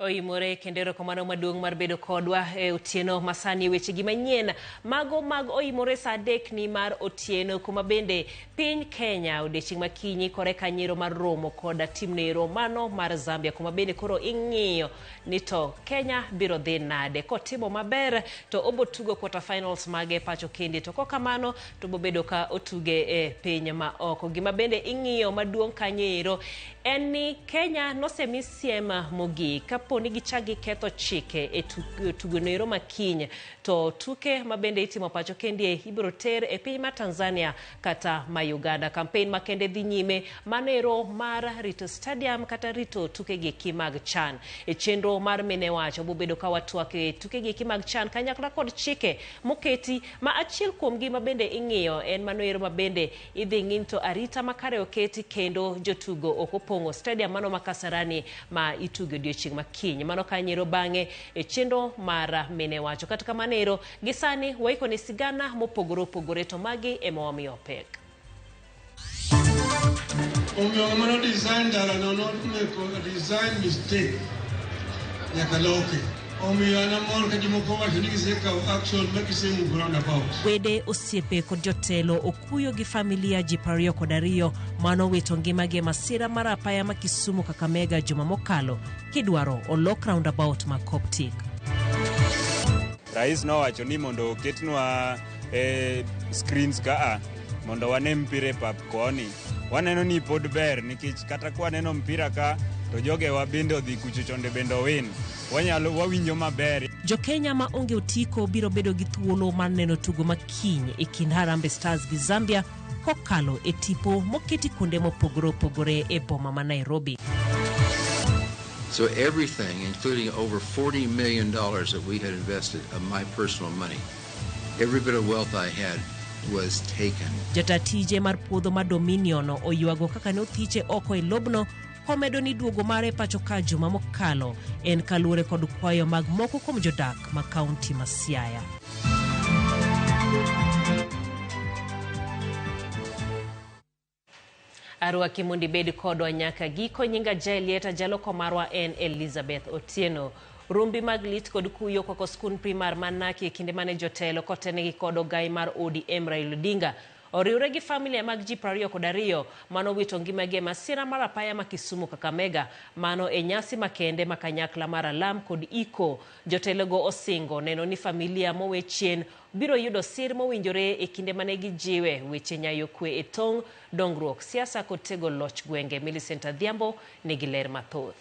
Oimore kendero komano maduong' mar bedo kodwa e otieno masani weche gi manyien mago mag oimore sa 3 ni mar otieno kuma bende piny Kenya odiechieng' makinyi kore kanyiro mar romo koda timne romano mar Zambia kuma bende koro ing'iyo ni to Kenya biro dhi nade kotimo maber to obotugo quarter finals mage pacho kende to kokamano to bobedo ka otuge e piny ma oko gima bende ing'iyo maduong' kanyero en ni Kenya nosemi siema mogik kapo ni gichagi ketho chike e tugo nero makiny to tuke mabende itimo pacho kende ibiro ter e piny ma Tanzania kata ma Uganda. Campaign makende dhi nyime manero mar rito stadium kata rito tuke gi mag CHAN e chenro mar minewacho bobedo ka watwake tuke gi mag CHAN kanyakla kod chike moketi ma achiel kuom gi mabende ing'iyo en manero mabende idhi ng'into arita makare oketi kendo jotugo okopongo stadium mano makasarani ma itugo odiechieng' makiny mano kanyero bang'e e chenro mar minewacho kata kamanero gisani waiko ni sigana mopogore opogore to magi emomiyo pek Mano design dala no design mistake yakaloke omiana mor ka jimoko wacho ni giseka action makisemu ground about wede osiepe kod jotelo okuyo gi familia ji 22 mano wito ngimagi masira mar apaya ma Kisumu Kakamega juma mokalo kidwaro olok roundabout ma Coptic. Rais nowacho ni mondo oketnwa screens ka mondo wane mpira pap koni waneno ni pod ber nikech kata kwa neno mpira ka to jogewa bende odhi kucho chonde bende win wanyalo wawinjo maber. Jo Kenya ma onge otiko biro bedo gi thuolo mar neno tugo makiny e kind Harambee Stars gi Zambia kokalo e tipo moketi kuonde mopogore opogore e boma ma Nairobi. So everything, including over $40 million that we had invested of my personal money, every bit of wealth I had was taken. Jatatije mar puodho ma Dominion oyuago kaka ne othiche oko e lobno komedo ni duogo mare pacho ka juma mokalo en kaluore kod kwayo mag moko kuom jodak ma kaunti ma Siaya. Arwa kimundi bedi kodwa nyaka giko nyinga Jailieta jaloko marwa en Elizabeth Otieno. Rumbi mag lit kod kuyo koko skun primar manaki kinde mane jotelo kotenegi kod ogai mar ODM Raila Odinga. Oriure gi familia mag ji 22 mano wito ngimagi masira mar apaya ma Kisumu Kakamega mano e nyasi makende makanyakla mar alam kod iko jotelogo osingo neno ni familia mowe chien biro yudo sir mowinjore e kinde mane gijiwe weche nyayo kwe e tong dongruok siasa kod tego loch gwenge. Millicent Adhiambo nigi ler mathoth.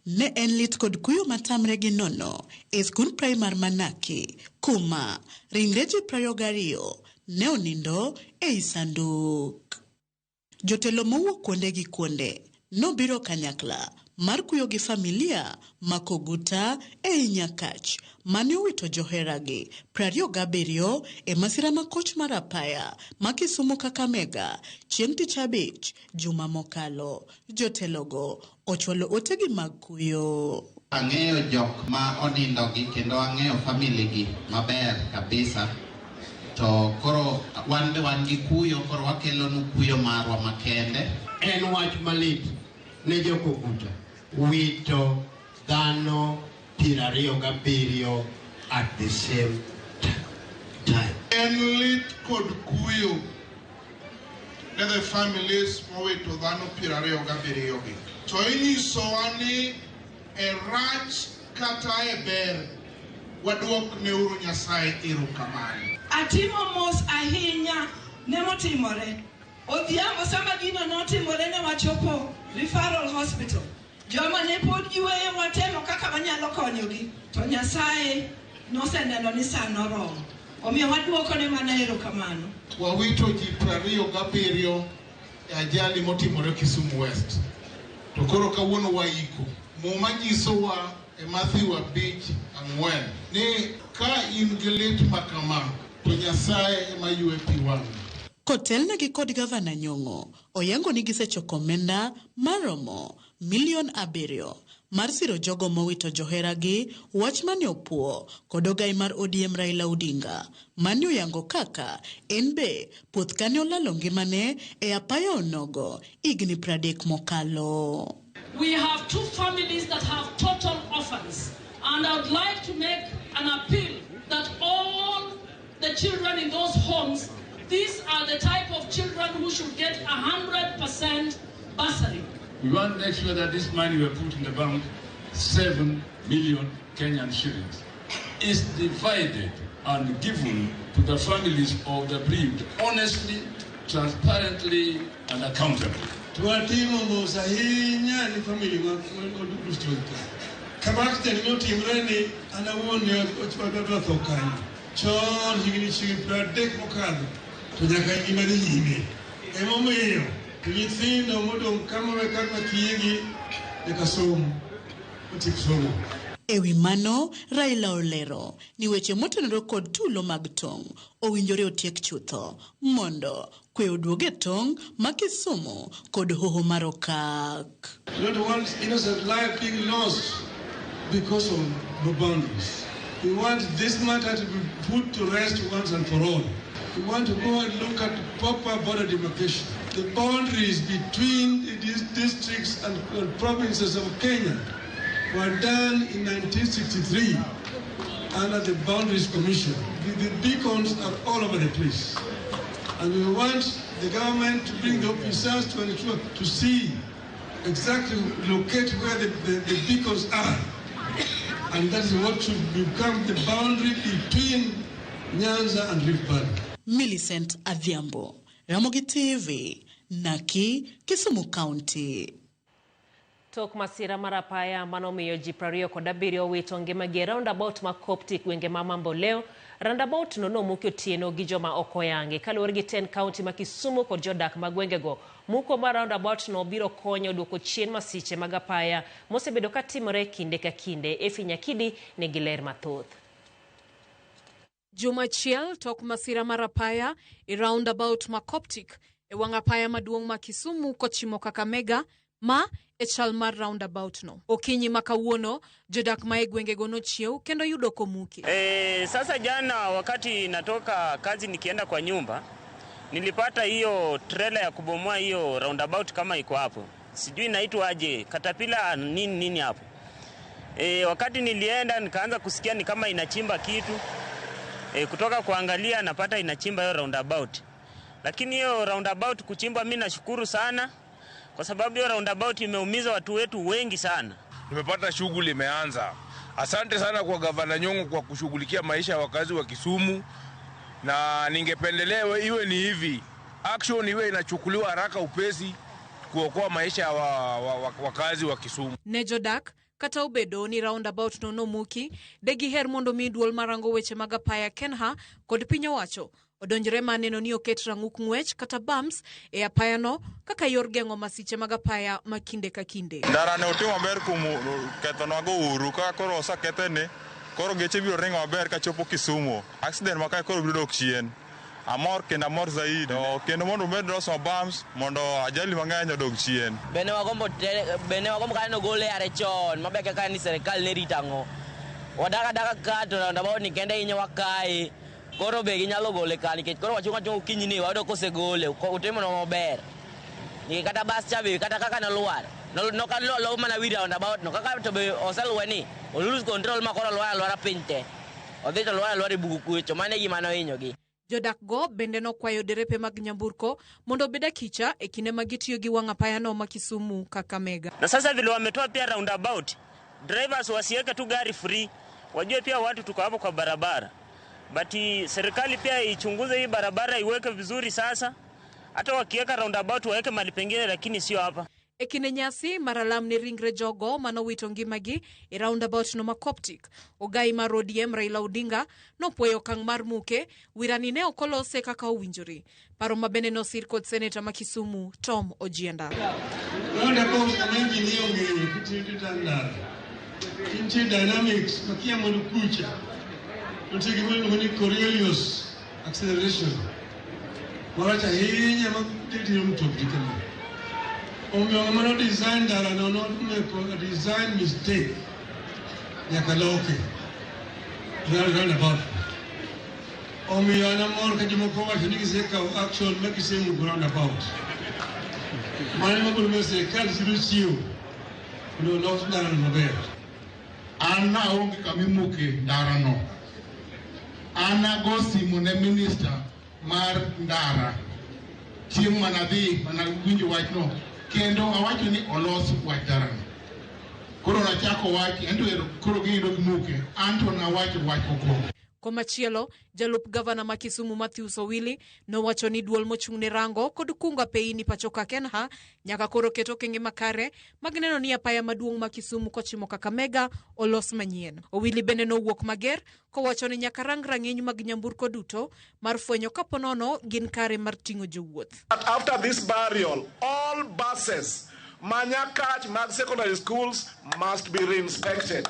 Ne en lit kod kuyo matamre gi nono e skul primar Manaki kuma ringreji 22 ne onindo e sanduk. Jotelo mowuok kuonde gi kuonde nobiro kanyakla mar kuyo gi familia makoguta e Nyakach mane owito joheragi 27 e masira makoch mar apaya ma Kisumu Kakamega chieng' tich abich juma mokalo. Jotelogo ochwalo otegi mag kuyo. Ang'eyo jok ma onindo gi kendo ang'eyo family gi maber kabisa to koro wan gi kuyo koro wakelo nu kuyo marwa makende. En wach malit ne jokoguta wito dhano 27 at the same time. En lit kod kuyo ne the families mowito dhano 27 gi to inyiso wani e rach kata e ber waduok ne uru Nyasaye erokamano. Atimo mos ahinya ne notimore. Odhiambo sama gino notimore ne wachopo referral hospital. Joma ne pod giweyo watemo kaka wanyalo konyogi. To Nyasaye noseneno ni sa noromo. Omiyo waduoko ne mana erokamano. Wawito ji 27 e ajali motimore Kisumu West. To koro kawuono waiko. Muma nyisowa e Matthew 5:4 ni ka in gi lit makama to Nyasaye ema ywe pi wang'. Kotelnegi kod Gavana Nyong'o oyango ni gisechoko omenda maromo $7 mar siro jogo mowito joheragi, wach mane opuo kod ogai mar ODM Raila Odinga mane oyango kaka en be puoth kane olalo ngimane e apaya onogo higni 30 mokalo. We have 2 families that have total orphans, and I would like to make an appeal that all the children in those homes, these are the type of children who should get 100% bursary. We want to make sure that this money we put in the bank, 7 million Kenyan shillings, is divided and given to the families of the bereaved honestly, transparently, and accountably. Tuatimo mosahinya ni family madudustuka. Kabakte ni timreni anawone ochwadwa thokani. Chon higni chigi 30 mokalo. To nyaka ngima dhi nyime. Emomiyo nyithindo modong kama wekaka kiyegi nyaka somo. Otik somo. Ewi mano, Raila olero ni weche motenore kod tulo mag tong' owinjore otiek chutho mondo kwe oduoge tong' ma Kisumu kod hoho mar okak. We don't want innocent life being lost because of the boundaries. We want this matter to be put to rest once and for all. We want to go and look at proper border demarcation. The boundaries between these districts and provinces of Kenya were done in 1963 under the Boundaries Commission. The beacons are all over the place. And we want the government to bring the officers to ensure to see exactly, locate where the beacons are. And that is what should become the boundary between Nyanza and Rift Valley. Millicent Adhiambo, Ramogi TV, Naki, Kisumu County. Tok masira marapaya manomiyo ji 27 wito ngimagi roundabout ma Coptic wenge mamambo leo. Roundabout no muki otieno gi joma okoyange kaluwore gi 10 county ma Kisumu kod jodak magwengego. Muko mar roundabout no biro konyo duoko chien masiche mag apaya mosebedo katimore kinde ka kinde. Efi Nyakidi ne giler mathoth. Jumachiel tok masira marapaya e roundabout ma Coptic e wangapaya maduong' ma Kisumu kochimo Kakamega ma e chal mar roundabout no. Okinyi makawuono jodak ma e gwengego nochiew kendo yudo komuki. Sasa jana wakati natoka kazi nikienda kwa nyumba nilipata hiyo trailer ya kubomoa hiyo roundabout kama iko hapo. Sijui inaitwa aje, katapila nini hapo. Wakati nilienda nikaanza kusikia ni kama inachimba kitu. Kutoka kuangalia napata inachimba hiyo roundabout. Lakini hiyo roundabout kuchimba mimi nashukuru sana. Kwa sababu hiyo roundabout imeumiza watu wetu wengi sana. Tumepata shughuli imeanza. Asante sana kwa Gavana Nyong'o kwa kushughulikia maisha ya wakazi wa Kisumu. Na ningependelea iwe ni hivi. Action iwe inachukuliwa haraka upesi kuokoa maisha ya wakazi wa Kisumu. Nejodak kata obedo ni roundabout no muki degi her mondo mi duol marango weche mag apaya Kenha kod piny owacho odonjre maneno ni oket rang'uk ng'wech kata bumps e apaya no kaka yor geng'o masiche mag apaya makinde ka kinde. Ndara ne otimo maber kuom ketho nwago uru ka koro osakethene koro geche biro ringo maber ka chopo Kisumu. Accident makae koro biro dok chien. Amor zaidi kendo mondo med loso bumps mondo ajali mang'eny odog chien. Bene wagombo kaneno gole are chon mabeke ka ni serikal ne ritango. Wadaka ka to roundabout ni kende inyo wakae. Koro be ginyalo gole ka nikech koro wachunga kinyi ni wado kosegole utimo no maber. Ni kata bas chabe kata kaka na luar. No ka lo mana wi roundabout no kaka to be oselwe ni. Lose control makoro lwara pinte. Odhi to lwara bugu kucho mane gima no hinyogi. Jodak go bende no kwayo derepe mag nyamburko mondo beda kicha e kinde magitiyo gi wangapaya no ma Kisumu Kakamega. Na sasa vile wametoa pia roundabout, drivers wasiweke tu gari free. Wajue pia watu tuko hapo kwa barabara. but serikali pia ichunguze hii barabara iweke vizuri sasa. Hata wakiweka roundabout waweke mahali pengine, lakini sio hapa. Ekine nyasi maralam ni ringre jogo manowito ngimagi e roundabout no makoptik. Ogai mar ODM Raila Odinga no pueyo kang mar muke wirani ne okolose kaka owinjore. Paro mabende no sir kod Senator ma Kisumu Tom Ojienda. Roundabout kama engineer ng'eyo kitindi tandar. Kinchi dynamics makia modu kucha. Untigi mwini Coriolis acceleration. Maracha hinya makiti mtopti kama. I'm not design that I don't make a design mistake. Yakaloke. Run about. Omi ana more kajimokoa kinikiseka actual make same ground about. Mani mabulu mese kan sirusiu. No lost na mabel. Ana ongi kamimuke ndarano. Ana gosi mune minister mar ndara. Chieng manadhi manawinjo wachno. Kendo awacho ni olos wach darano. Koro na chako wach ento koro gido muke anto na wacho wach kokoko. Komachielo, jalup gavana ma Kisumu Matthews Owili no wacho ni duol mochung'ne rango kod kunga peini pachoka Kenha nyaka koro keto kenge makare magneno ni apaya maduong' ma Kisumu kochimo Kakamega olos manyien. Owili bende no wuok mager kowacho ni nyaka rang rang'iny mag nyamburko duto mar fwenyo kaponono gin kare mar ting'o jowuoth. After this burial, all buses manyakach mag secondary schools must be re-inspected.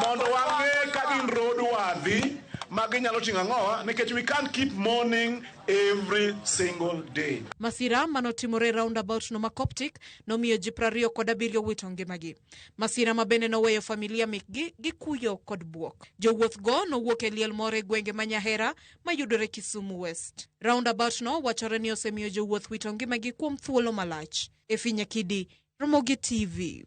Mondo wange kadin roadworthy maginyalo ting'ang'oa nikech we can't keep mourning every single day. Masira manotimore roundabout no makoptik nomiyo ji 27 wito ngimagi. Masira mabende noweyo familia mekgi gi kuyo kod buok. Jowuoth go nowuok e liel more gwenge manyahera mayudore Kisumu West. Roundabout no wachore ni osemiyo jowuoth wito ngimagi kuom thuolo malach. Efinya Kidi, Ramogi TV.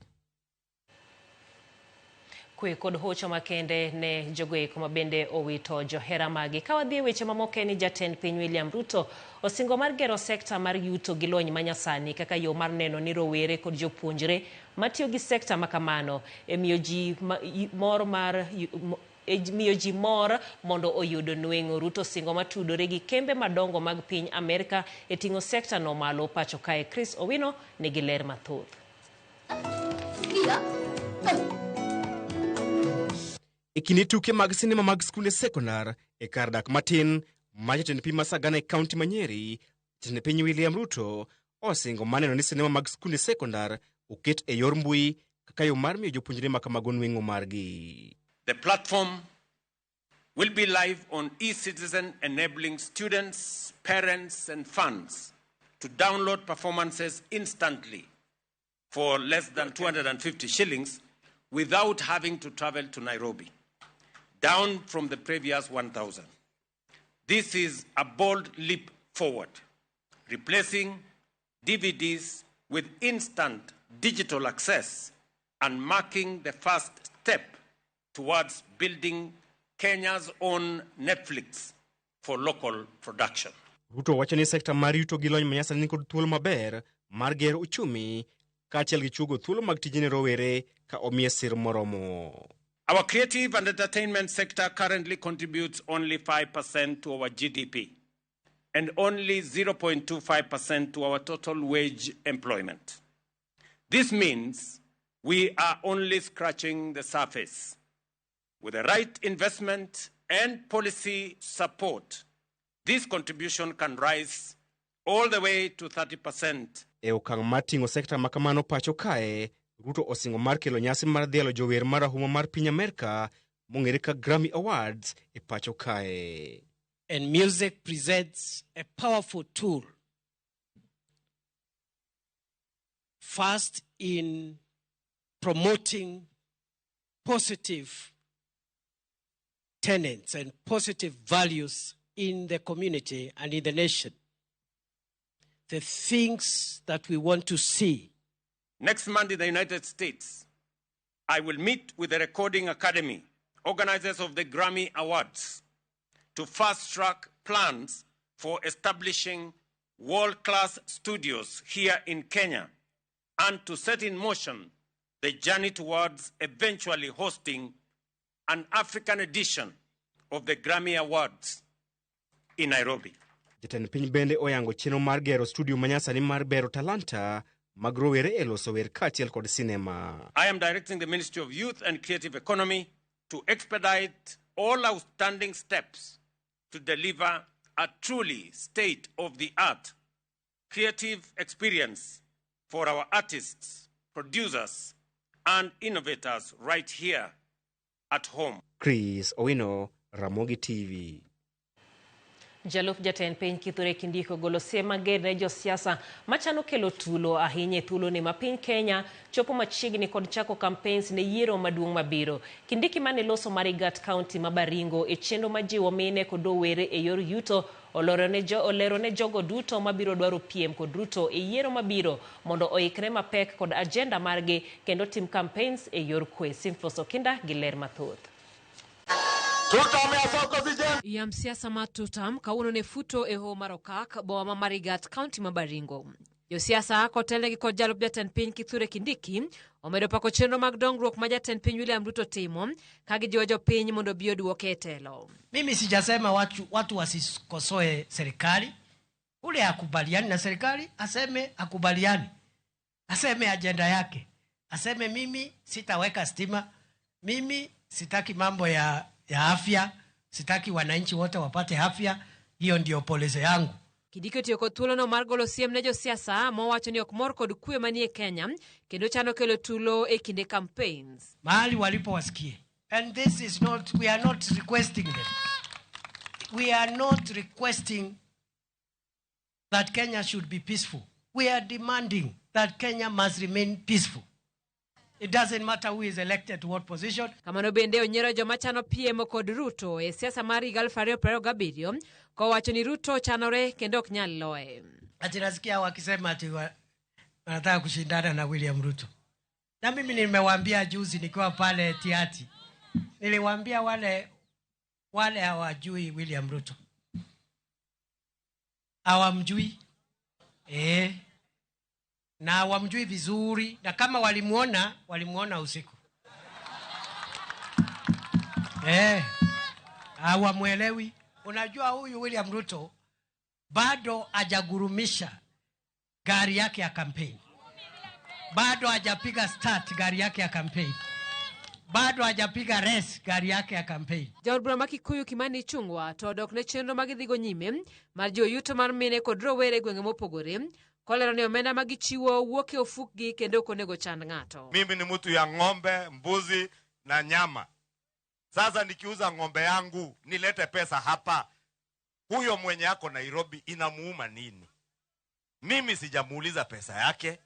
Kwe kod hocho makende ne jogoeko mabende owito johera magi. Kawadhi weche mamoke ni jatend piny William Ruto osingo mar gero sekta mar yuto gi lony manyasani kaka yo mar neno ni rowere kod jopuonjre matiyo gi sekta makamano miyo ji mor mondo oyudo nweng'o. Ruto singo matudore gi kembe madongo mag piny Amerika e ting'o sekta no malo pacho kae. Chris Owino nigi ler mathoth. Ikini tuke mag sinema mag skunde sekondar e kar dak matin ma jatend piny Sagana e kaunti ma Nyeri, jatend piny William Ruto osingo maneno ni sinema mag skunde sekondar oket e yor mbui kaka yo mar miyo jopuonjre makamago nweng'o margi. The platform will be live on eCitizen, enabling students, parents and fans to download performances instantly for less than 250 shillings without having to travel to Nairobi, down from the previous 1,000. This is a bold leap forward, replacing DVDs with instant digital access and marking the first step towards building Kenya's own Netflix for local production. Ruto wacho ni sekta mar yuto gi lony manyasani kod thuolo maber mar gero uchumi kaachiel gi chugo thuolo mag tijene rowere ka omiye sir moromo. Our creative and entertainment sector currently contributes only 5% to our GDP and only 0.25% to our total wage employment. This means we are only scratching the surface. With the right investment and policy support, this contribution can rise all the way to 30%. E okang' mar ting'o sekta makamano pacho kae, Ruto osingo mar kelo nyasi mar dhialo jower marahuma mar piny Amerika mong'ere ka Grammy Awards e pacho kae. And music presents a powerful tool. First in promoting positive tenets and positive values in the community and in the nation. The things that we want to see. Next month in the United States, I will meet with the Recording Academy, organizers of the Grammy Awards, to fast-track plans for establishing world-class studios here in Kenya and to set in motion the journey towards eventually hosting an African edition of the Grammy Awards in Nairobi. Jatend piny bende oyango chenro mar gero studio manyasani mar bero talanta mag rowere e loso wer kaachiel kod sinema. I am directing the Ministry of Youth and Creative Economy to expedite all outstanding steps to deliver a truly state-of-the-art creative experience for our artists, producers, and innovators right here at home. Chris Owino, Ramogi TV. Jalup jatend piny Kithure Kindiki ogolo siem mager ne josiasa machano kelo tulo ahinya tulo ne mapiny Kenya chopo machiegni kod chako campaigns ne yiero maduong' mabiro. Kindiki mane loso Marigat County mabaringo e chenro majiwo mine kod rowere e yor yuto olero ne jogo duto mabiro dwaro piem kod Ruto e yiero mabiro mondo oikre mapek kod agenda margi kendo tim campaigns e yor kwe. Simfos Okinda gi ler mathoth. Yam siasa matutam kauno ne futo e ho marokak bo ma Marigat County mabaringo. Yo siasa kotele gi kod jalup jatend piny Kithure Kindiki omedo pako chenro mag dongruok ma jatend piny William Ruto timo kagi jiwo piny mondo bi oduoke telo. Mimi sijasema watu wasikosoe serikali. Ule akubaliani na serikali aseme akubaliani. Aseme agenda yake. Aseme mimi sitaweka stima. Mimi sitaki mambo ya afya, sitaki wananchi wote wapate afya. Hiyo ndio policy yangu. Kindiki tiyo kod thuolo no mar golo siem ne josiasa mowacho ni ok mor kod kwe manie Kenya kendo chano kelo tulo e kinde campaigns. Mahali walipo wasikie. And this is not, we are not requesting them. We are not requesting that Kenya should be peaceful. We are demanding that Kenya must remain peaceful. It doesn't matter who is elected to what position. Kamano bende onyero joma chano piem kod Ruto e siasa mar 2027 kowacho ni Ruto chanore kendo ok nyal loye. Ati nasikia wakisema ati wanataka kushindana na William Ruto. Na mimi nimewaambia juzi nikiwa pale Tiati. Niliwaambia wale hawajui William Ruto. Hawamjui. Na wamjui vizuri, na kama walimuona usiku. Hawamuelewi. Unajua huyu William Ruto bado hajagurumisha gari yake ya campaign. Bado hajapiga start gari yake ya campaign. Bado hajapiga race gari yake ya campaign. Jaod Bura Kikuyu Kimani Chungwa to dok ne chenro magidhigo nyime mar joyuto mar mine kod rowere gwenge mopogore. Kolero ni omenda magichiwo wuok e ofukgi kendo konego chand ng'ato. Mimi ni mtu ya ng'ombe, mbuzi na nyama. Sasa nikiuza ng'ombe yangu nilete pesa hapa. Huyo mwenye yako Nairobi inamuuma nini? Mimi sijamuuliza pesa yake.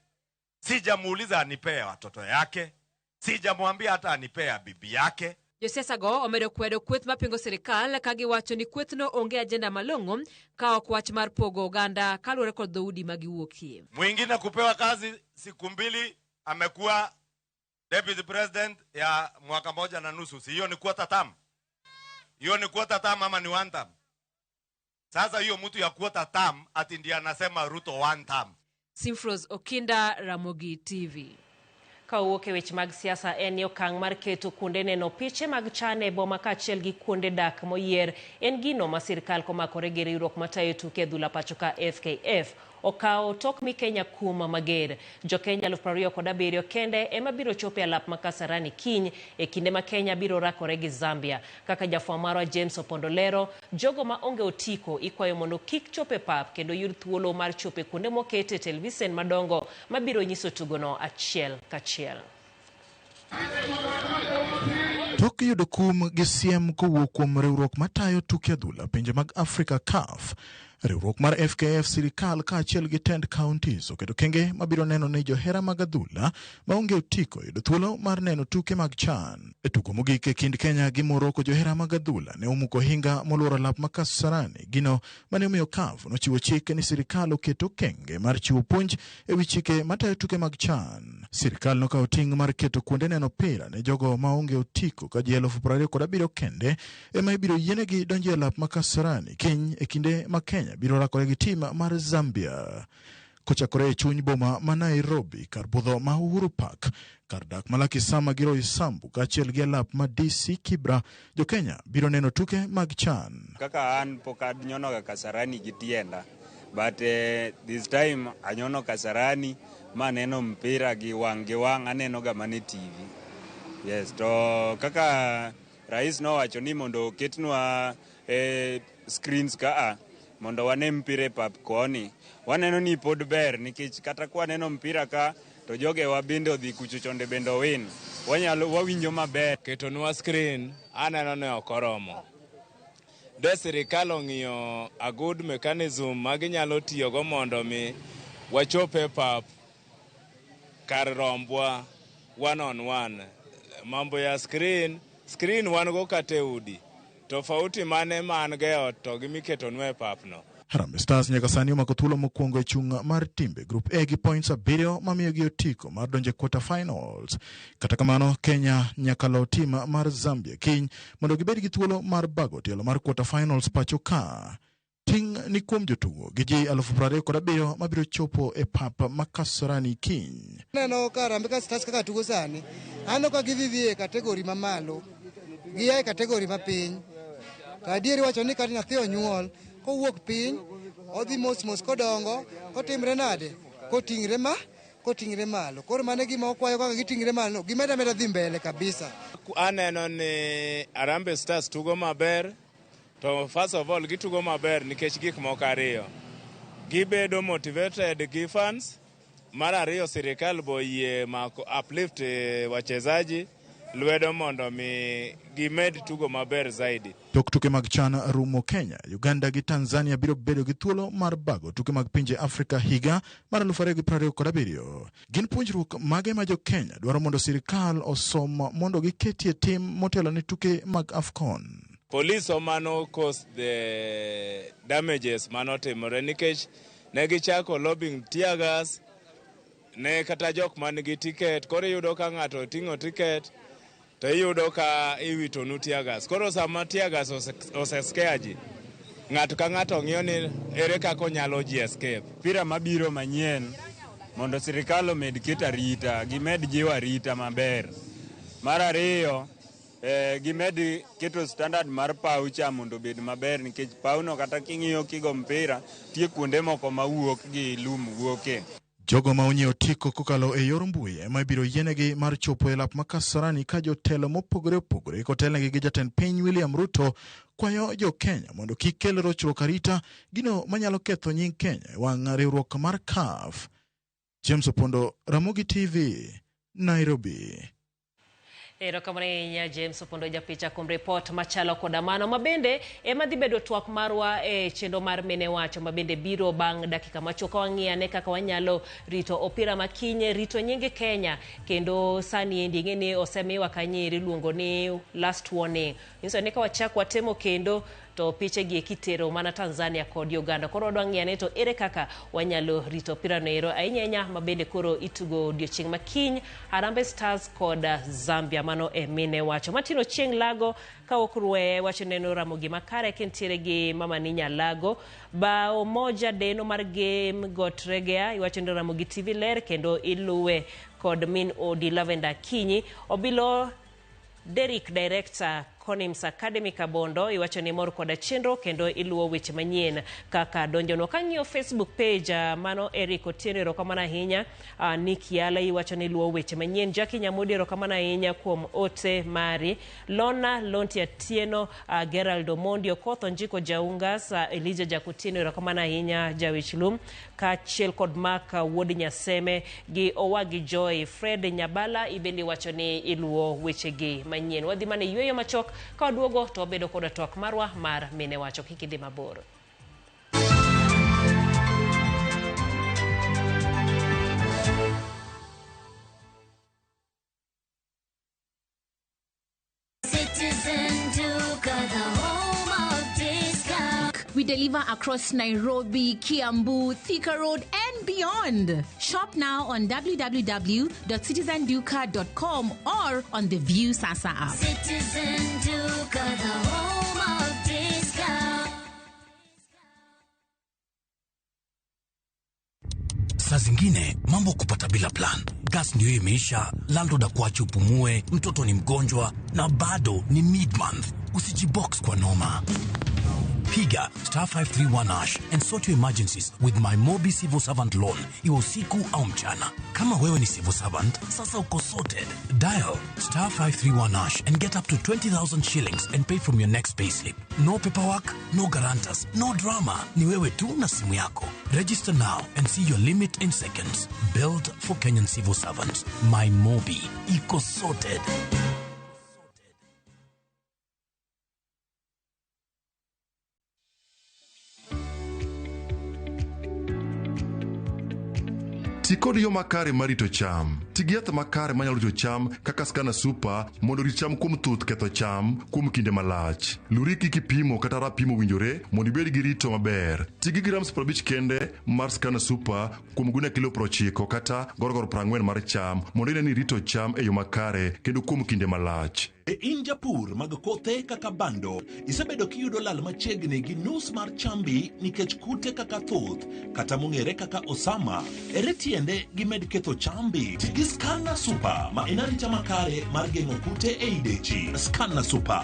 Sijamuuliza anipee watoto yake. Sijamwambia hata anipea bibi yake. Josiasa go omedo kwedo kweth mapingo serikal kagi wacho ni kwethno onge agenda malong'o ka ok wach mar pogo oganda kaluwore kod dhoudi magiwuokie. Mwingine kupewa kazi siku 2 amekuwa deputy president ya mwaka 1.5. Si hiyo ni quarter term? Hiyo ni quarter term ama ni one term? Sasa hiyo mtu ya quarter term ati ndiye anasema Ruto one term. Simfros Okinda, Ramogi TV. Kawuok e weche mag siasa en okang' mar keto kuonde neno piche mag chane boma kaachiel gi kuonde dak moyier en gino ma sirkal komakore gi riwruok matayo tuke adhula pacho ka FKF okawo tok mi Kenya kuma mager. Jo Kenya 27,000 kende ema biro chopo e alap ma Kasarani kiny e kinde ma Kenya biro rakore gi Zambia. Kaka jafwambo marwa James Opondolero, jogo ma onge otiko ikwayo mondo kik chope pap kendo yud thuolo mar chope kuonde mokete televisen madongo mabiro nyiso tugono achiel kachiel. Tok yudo kum gi siem kowuok kuom riwruok matayo tuke adhula pinje mag Afrika CAF, riwruok mar FKF sirikal kaachiel gi tend counties oketo kenge mabiro neno ni johera mag adhula maonge otiko yudo thuolo mar neno tuke mag CHAN. E tugo mogik e kind Kenya gi Morocco, johera mag adhula ne omuko hinga moluoro alap ma Kasarani, gino mane omiyo CAF nochiwo chike ni sirikal oketo kenge mar chiwo puonj e wi chike matayo tuke mag CHAN. Sirikal nokawo ting' mar keto kuonde neno pira ne jogo maonge otiko ka ji 27,000 kende ema ibiro yienegi donjo e alap ma Kasarani kiny e kinde ma Kenya biro rakore gi tim mar Zambia. kochakore e chuny boma ma Nairobi kar budho ma Uhuru Park. Kar dak Malaki Sama Giro Isambu kaachiel gi alap ma DC Kibra, jo Kenya biro neno tuke mag CHAN. Kaka an pokad nyono Kasarani gi tienda, but this time anyono Kasarani ma neno mpira gi wang' aneno ga mane TV. Yes, to kaka rais nowacho ni mondo ketnwa screens kaa mondo wane mpira pap koni, waneno ni pod ber nikech kata kwa neno mpira ka to joge wa bende odhi kucho chonde bende win, wawinjo maber. Ketonwa screen aneno ne okoromo. De sirikal ong'iyo a good mechanism maginyalo tiyogo mondo mi wachope pap kar rombwa one on one. Mambo ya screen wan go kate udi. Tofauti mane man geo to gimiketonwe papno. Harambee Stars nyaka sani omako thuolo mokwongo e chung' mar timbe Group A gi points 7 mamiyogi otiko mar donjo e quarter finals. Kata kamano, Kenya nyaka lo tim mar Zambia kiny mondo gibed gi thuolo mar bago tielo mar quarter finals pacho ka. Ting ni kuom jotugo gi ji 27,000 mabiro chopo e pap ma Kasarani kiny. Neno ka Harambee Stars kaka tugo sani, ano ka gidhi e kategori mamalo, giya e kategori mapiny. Adieri wacho ni kata nyathi onyuol kowuok piny odhi mos kodongo kotimre nade kotingre malo. Koro mane gima okwayo kaka gitingre malo, gimeda dhi mbele kabisa. Aneno ni Harambee Stars tugo maber. To first of all gitugo maber nikech gik moko ariyo. Gibedo motivated gi fans. Mar ariyo sirikal boyie mako uplift wachezaji lwedo mondo mi gimed tugo maber zaidi. Tok tuke mag CHAN rumo Kenya, Uganda gi Tanzania biro bedo gi thuolo mar bago tuke mag pinje Afrika higa mar 2027. Gin puonjruok mage ma jo Kenya dwaro mondo sirikal osom mondo giketie tim motelo ne tuke mag AFCON. Police omano cause the damages manotimore nikech ne gichako lobbying tear gas ne kata jok man gi ticket. Koro yudo ka ng'ato ting'o ticket to iyudo ka iwito nu tear gas. Koro sama tear gas oseskeaji, ng'ato ka ng'ato ng'iyo ni ere kako nyalo ji escape. Pira mabiro manyien mondo sirikal omed keto arita, gimed jiwo arita maber. Mar ariyo gimed keto standard mar pau cha mondo bed maber nikech pauno kata king'iyo kigo mpira tie kuonde moko mawuok gi lum wuoke. Jogo ma onyiewo tiko kokalo e yor mbui ema ibiro yienegi mar chopo e lap ma Kasarani ka jotelo mopogore opogore kotelnegi gi jatend piny William Ruto kwayo jo Kenya mondo kik kel rochruok arita gino manyalo ketho nying Kenya e wang' riwruok mar CAF. James Opondo, Ramogi TV, Nairobi. Erokamano ahinya James Opondo japicha kuom report machalo koda mano mabende ema dhi bedo twak marwa e chendo mar mene wacho mabende biro bang' dakika machuok wang'iyane kaka wanyalo rito opira makinye rito nyinge Kenya kendo sani endi ng'eni osemiwa kanyeri luongo ni last warning. Nyiso ni ka wachak watemo kendo to piche gi kitero mana Tanzania kod Uganda. Koro dwang'iyane to ere kaka wanyalo rito opira noero ahinya mabende koro itugo odiochieng' makiny Harambee Stars kod Zambia mano e mine wacho. Matino chieng' lago ka okrwe wacho neno Ramogi makare kentiere gi mama Ninya Lago bao moja deno mar game got regea iwacho neno Ramogi TV ler kendo iluwe kod min odi Lavender Kinyi obilo Derek Director Conims Academy Kabondo iwacho ni mor koda chenro kendo iluwo weche manyien kaka donjono kang'iyo Facebook page mano Eric Otieno erokamano ahinya Nicky Ala iwacho ni luwo weche manyien Jackie Nyamudi erokamano ahinya kuom ote mari Lona Lonti Atieno Gerald Omondi Okoth Njiko Jaungas Elijah Jakutino erokamano ahinya Jawichlum kaachiel kod Mark Wuod Nyaseme gi Owagi Joy Fred Nyabala ibende wacho ni iluwo weche gi manyien wadhi mane yweyo machok ka waduogo to wabedo koda twak marwa mar mine wacho kik idhi mabor. We deliver across Nairobi, Kiambu, Thika Road, and beyond. Shop now on www.citizenduka.com or on the View Sasa app. Citizen Duka, the home of discount. Saa zingine mambo kupata bila plan. Gas ndio imeisha, landlord akuache upumue, mtoto ni mgonjwa na bado ni mid-month. Usijibox kwa noma. Piga *531# and sort your emergencies with my Mobi Civil Servant Loan. Iwe usiku au mchana. Kama wewe ni civil servant, sasa uko sorted. Dial *531# and get up to 20,000 shillings and pay from your next payslip. No paperwork, no guarantors, no drama. Ni wewe tu na simu yako. Register now and see your limit in seconds. Built for Kenyan civil servants. My Mobi. Iko sorted. Ti kod yo makare marito cham. Ti gi yath makare manyalo rito cham kaka Skana Super mondo rit cham kuom thuth ketho cham kuom kinde malach. Luri kik ipimo kata rapimo winjore mondo ibed gi rito maber. Ti gi grams 50 kende mar Skana Super kuom guna kilo 90 kata gorogoro 40 mar cham mondo ine ni rito cham e yo makare kendo kuom kinde malach. E in japur mag kothe kaka bando, isebedo kiyudo lal machiegni gi nus mar chambi nikech kute kaka thuth, kata mong'ere kaka osama, ere tiende gimed ketho chambi. Gi Skana Super ma en arita makare mar geng'o kute e idechi. Skana Super,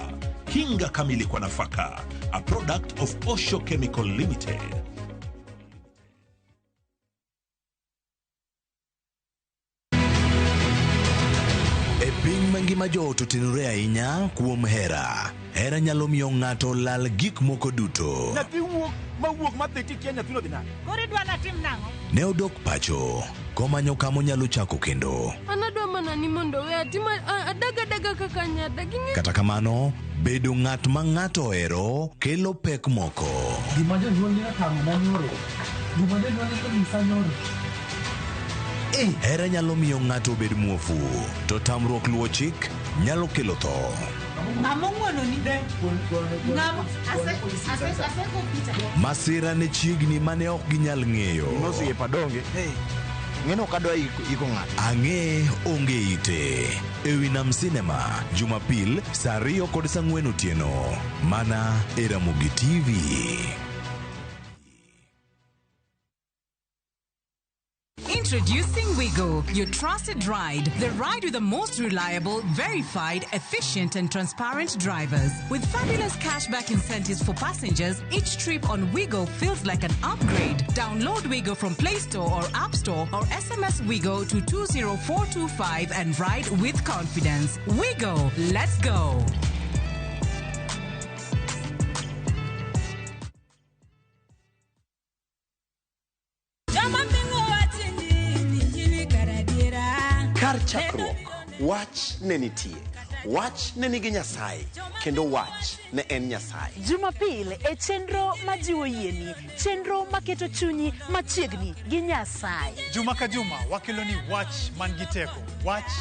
kinga kamili kwa nafaka, a product of Osho Chemical Limited. Piny mangima joot otenore ahinya kuom hera. Hera nyalo miyo ng'ato lal gik moko duto. Nyathi mawuok madhi tikia nyathino dhi nade? Koro idwa natim nang'o? Ne odok pacho, komanyo kamo nyalo chako kendo. An adwa mana ni mondo we atima adaga kaka nyada. Kata kamano, bedo ng'at ma ng'ato ohero kelo pek moko. Gima jonyuol ni tamo na nyoro. Gima jonyuol ni kamisa nyoro. Hera nyalo miyo ng'ato bed muofu, to tamruok luwo chik nyalo kelo tho. Ng'among'wono ni de. Masira ne chiegni mane ok ginyal ng'eyo. Nosie padonge. Ng'eno kadwa iko ng'ato. Ang'e onge ite. Ewi Nam Cinema, Jumapil, saa 2 kod saa 4 otieno. Mana e Ramogi TV. Introducing Wigo, your trusted ride. The ride with the most reliable, verified, efficient and transparent drivers. With fabulous cashback incentives for passengers, each trip on Wigo feels like an upgrade. Download Wigo from Play Store or App Store or SMS Wigo to 20425 and ride with confidence. Wigo, let's go. Kar chakruok, wach ne nitie. Wach ne nigi Nyasaye, kendo wach ne en Nyasaye. Jumapil e chenro majiwo yieni, chenro maketo chunyi machiegni gi Nyasaye. Juma ka juma wakelo ni wach man gi teko, wach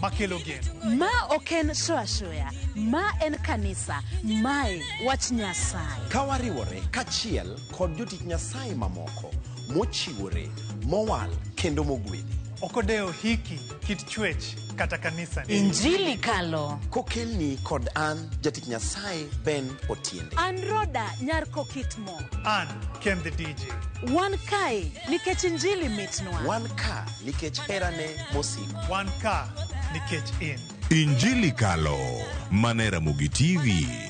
makelo geno. Ma oken shoya, ma en kanisa, mae wach Nyasaye. Ka wariwore kachiel kod jotich Nyasaye mamoko, mochiwore, mowal kendo mogwedhi. Okodeo hiki kit chwech kata kanisa ni. Injili kalo. Kokelni kod an jatich Nyasaye Ben Otiende. An Roda Nyarko Kitmo. An Ken the DJ. Wan kai nikech injili mitnwa. Wan ka nikech herane mosiko. Wan ka nikech in. Injili kalo, mana e Ramogi TV.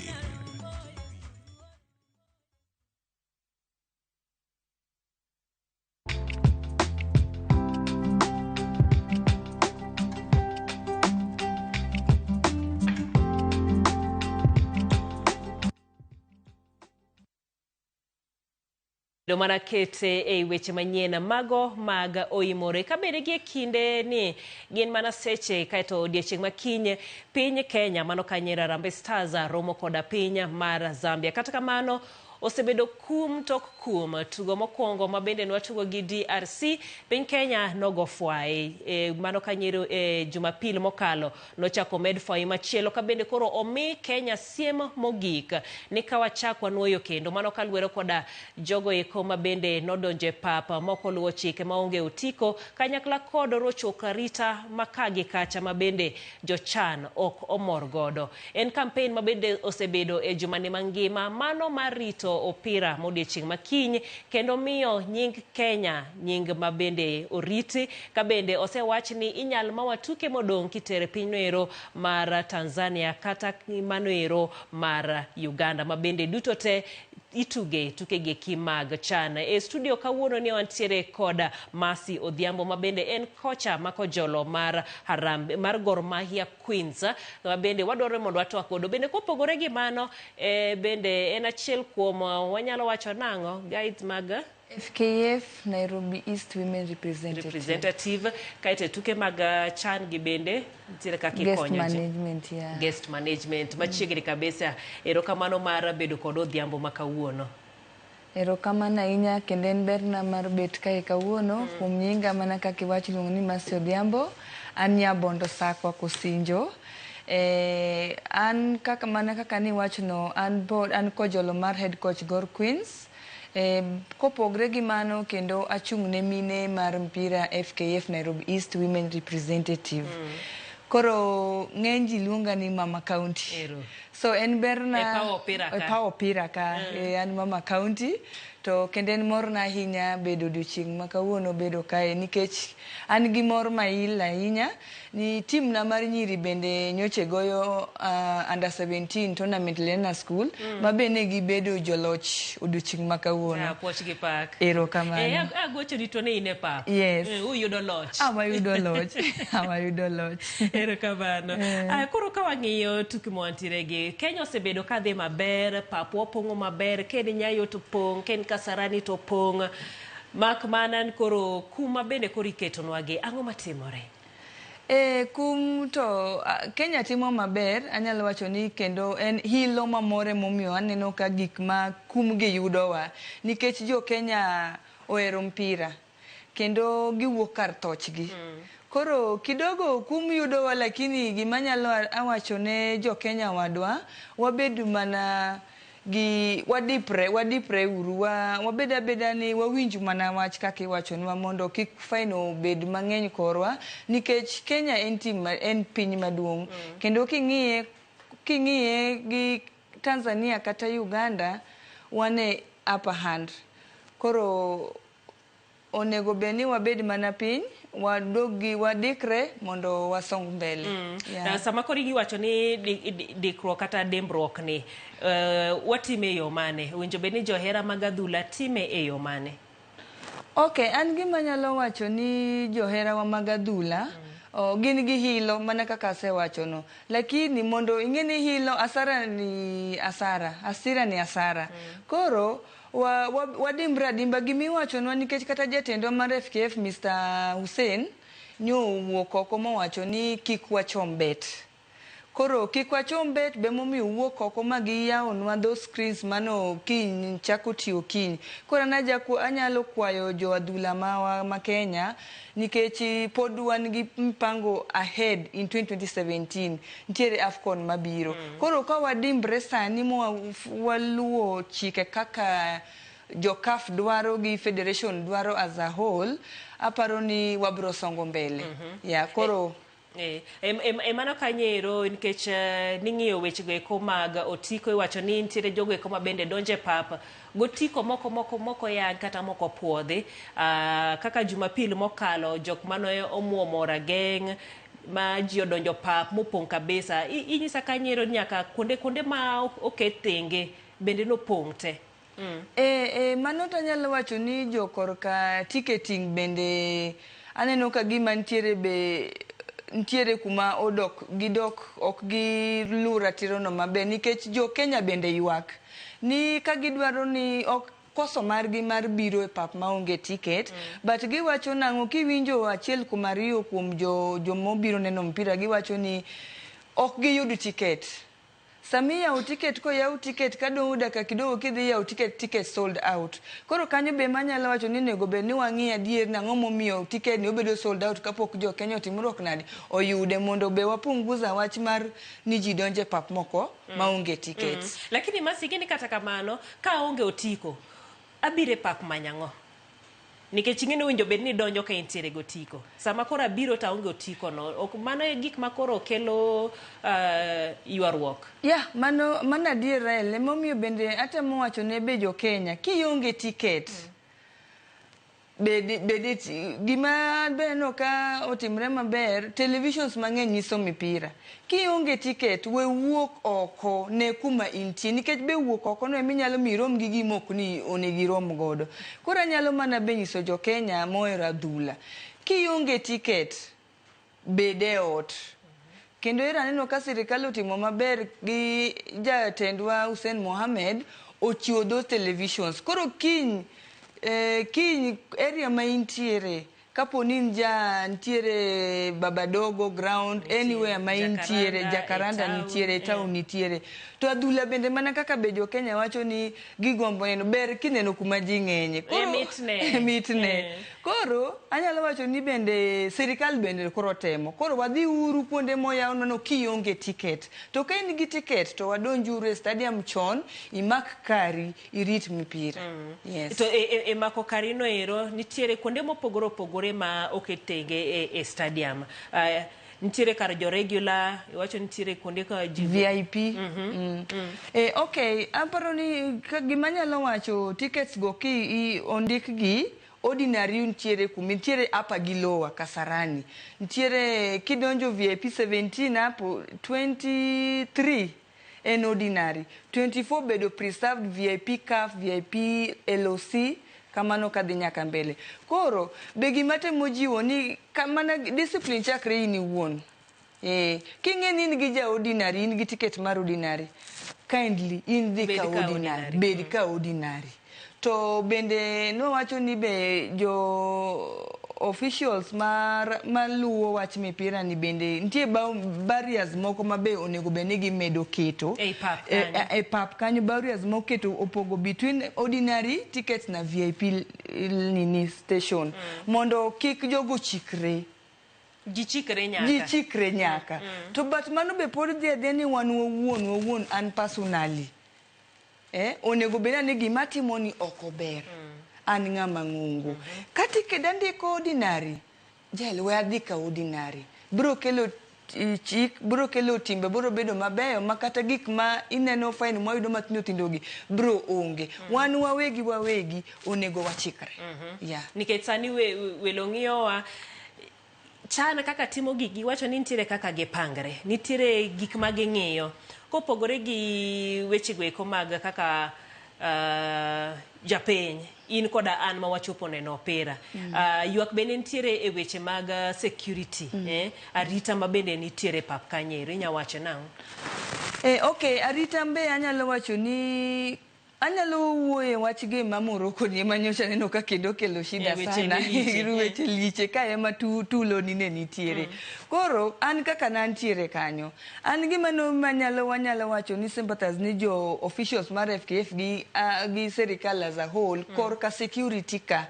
Domana kete e weche manyien mago mag oimore kabede gi kinde ni gin mana seche kaito odiechieng' makiny piny Kenya mano kanyera Harambee Stars romo koda piny mar Zambia. Kata kamano osebedo kum tok kum tugo mokwongo mabende nwatugo gi DRC piny Kenya nogo fwai mano kanyero Jumapil mokalo nochako med fwai machielo kabende koro omi Kenya siem mogik ni kawachakwa nuoyo kendo mano kalwero koda jogo eko mabende nodonje papa moko luwo chike maonge utiko kanyakla kod rocho karita makagi kacha mabende jochan ok omor godo. En campaign mabende osebedo e jumane mangima mano marito uso opira modiechieng' makiny kendo miyo nying Kenya nying mabende oriti ka bende osewach ni inyal mawa tuke modong' kitere pinyno ero mar Tanzania kata mano ero mar Uganda mabende duto te ituge tukege kimag chan. E studio kawuono ni wantiere koda Masi Odhiambo mabende en kocha makojolo mar Harambe mar Gor Mahia Queens mabende wadwaro mondo watwak godo bende kopogore gi mano bende en achiel kuom wanyalo wacho nang'o guides mag FKF Nairobi East Women Representative kaite tuke mag chan gi bende tire kaki konyo guest management guest management machiegni kabisa. Erokamano mar bedo kod Odhiambo makawuono. Erokamano ahinya kendo en berna mar bet kae kawuono kuom nyinga mana kaka iwacho luongo ni Masi Odhiambo. An Nyabondo Sakwa Kosinjo. An kaka mana kaka ni wachono an kojolo mar head coach Gor Queens. Kopogre gi mano kendo achung' ne mine mar mpira FKF Nairobi East Women Representative. Koro ng'eny ji luonga ni Mama County. So en berna e paw opira ka an Mama County to kendo en morna ahinya bedo odiochieng' ma kawuono bedo kae nikech an gi mor mail ahinya ni tim na mar nyiri bende nyoche goyo under 17 tournament Lena School ma bende gibedo joloch odiochieng' ma kawuono. Puochgi pak. Erokamano. Agocho ni to ne ine pa. Yes. Uyudo loch. Awayudo loch. Awayudo loch. Erokamano. Koro ka wang'iyo tuke mwantiere gi Kenya osebedo kadhi maber, papo opong'o maber, kendo Nyayo to pong', kendo Kasarani to pong'. Mak mana koro kuma bende koro iketonwa gi ang'o matimore? Kum to Kenya timo maber, anyalo wacho ni kendo en hilo mamore momiyo aneno ka gik ma kum gi yudowa nikech jo Kenya ohero mpira kendo giwuok kar thochgi. Koro kidogo kum yudowa lakini gima nyalo awacho ne jo Kenya wadwa wabedu mana gi wadipre uru wabeda beda ni wawinju mana wach kaka iwachonwa mondo kik faino bed mang'eny korwa nikech Kenya en piny maduong' kendo king'iye gi Tanzania kata Uganda wane upper hand. Koro onego beni wabed mana piny wadikre mondo wasong mbele. Sama kori giwacho ni dikruok kata dembruok ni watime e yo mane? Winjo beni johera mag adhula time e yo mane? An gima nyalo wacho ni johera wa mag adhula gin gi hilo mana kaka asewachono lakini mondo ing'eni hilo asira ni asara. Koro wadimbra dimba gimiwachonwa nikech kata jatendwa mar FKF Mr. Hussein nyo wuok oko mowacho ni kik wachom bet. Koro kik wachom bet be momiyo wuok oko ma giyawonwa those screens mano kiny chako tiyo kiny. Koro anyalo kwayo jo adhula ma Kenya nikech pod wan gi mpango ahead in 2017 ntiere AFCON mabiro. Koro ka wadimbre sani waluwo chike kaka jo CAF dwaro gi Federation dwaro as a whole aparo ni wabro songo mbele. Koro mano kanyero nikech ning'iyo wechego eko mag otiko iwacho ni nitiere jogo eko mabende donje papa gotiko moko yang kata moko puodhi kaka Jumapil mokalo jok mano omuomo rageng' ma ji odonjo pap mopong' kabisa. Inyisa kanyero nyaka kuonde ma oket thenge bende nopong' te. Mano to nyalo wacho ni jo korka ticketing bende aneno ka gima ntiere kuma gidok ok gi lura tirono maber nikech jo Kenya bende ywak ni ka gidwaro ni ok koso margi mar biro e pap maonge ticket but giwacho nang'o kiwinjo achiel kuom ariyo kuom jomobiro neno mpira giwacho ni ok giyud ticket. Sami yaw ticket ko yaw ticket kadong' dakika kidogo kidhi yaw ticket sold out. Koro kanyo be manyalo wacho ni nego be ni wang'i adier nang'o momiyo ticket ni obedo sold out kapok jo Kenya otimruok nade oyude mondo be wapunguza wach mar ni ji donje pap moko maonge tickets. Lakini masigini kata kamano ka onge otiko abire pap manyang'o? nikech ing'eni winjo bed ni donjo ka intiere gotiko sama koro abiro ta onge otiko no ok mano e gik makoro kelo ywaruok. Mano adiera ele momiyo bende atemo wacho ne be jo Kenya kionge tiket gima beno ka otimre maber televisions mang'eny nyiso mipira kionge tiket we wuok oko ne kuma intie nikech be wuok oko no eminyalo mirom gi gimok ni onegi rom godo. Koro anyalo mana be nyiso jo Kenya mohero adhula kionge tiket bede ot kendo era neno ka sirikal otimo maber gi jatendwa Hussein Mohamed ochiwo those televisions. Koro kiny area ma intiere kapo ni ntiere Babadogo ground anywhere ma intiere Jacaranda nitiere town nitiere to adhula bende mana kaka bejo Kenya wacho ni gigombo neno ber kineno kuma ji ng'enye koro mitne koro anyalo wacho ni bende sirikal bende koro temo koro wadhi uru kuonde moyaw nono kionge tiket to ka in gi tiket to wadonjuru e stadium chon imak kari irit mipira. Yes. To e mako kari no ero nitiere kuonde mopogore opogore ma oketege e stadium. Nitiere kar jo regular iwacho nitiere kuonde ka VIP. Okay, aparo ni gima nyalo wacho tickets go ki ondik gi ordinary ntiere kumi ntiere apa gi lower Kasarani ntiere kidonjo VIP 17 hapo 23 en ordinary 24 bedo preserved VIP CAF VIP LOC kamano kadhi nyaka mbele. Koro be gima temo jiwo ni kamana discipline chakre in iwuon king'eni in gi ja ordinary in gi ticket mar ordinary kindly in dhi ka ordinary bed ka ordinary. To bende no wacho ni be jo officials maluwo wach mipira ni bende nitie barriers moko mabe onego bende gimedo keto e pap kanyo barriers moketo opogo between ordinary tickets na VIP nini station mondo kik jogo chikre ji chikre nyaka to but mano be pod dhi ni wan wuon an personally onego beda ni gima timo ni oko ber an ng'ama ng'ungu kati kedandiko ordinary jel we adhi ka ordinary bro kelo chik bro kelo timbe bro bedo mabeyo makata gik ma ineno fine moyudo matino tindogi bro onge wan wawegi onego wachikre nikech sani welo ng'iyowa chana kaka timo gigi wacho ni nitiere kaka gipangre nitiere gik ma ging'iyo kopogore gi weche gweko mag kaka japeny in koda an ma wachopo neno opira ywak bende nitiere e weche mag security arita ma bende nitiere pap kanyero inya wacho nang'o? Okay, arita mbe anyalo wacho ni anyalo wuoye wach ge mamoro kod ema nyocha neno ka kendo kelo shida sana weche liche ka ema tulo ni ne nitiere koro an kaka nantiere kanyo an gima no wanyalo wacho ni sympathize ni jo officials mar FKF gi serikal as a whole kor ka security ka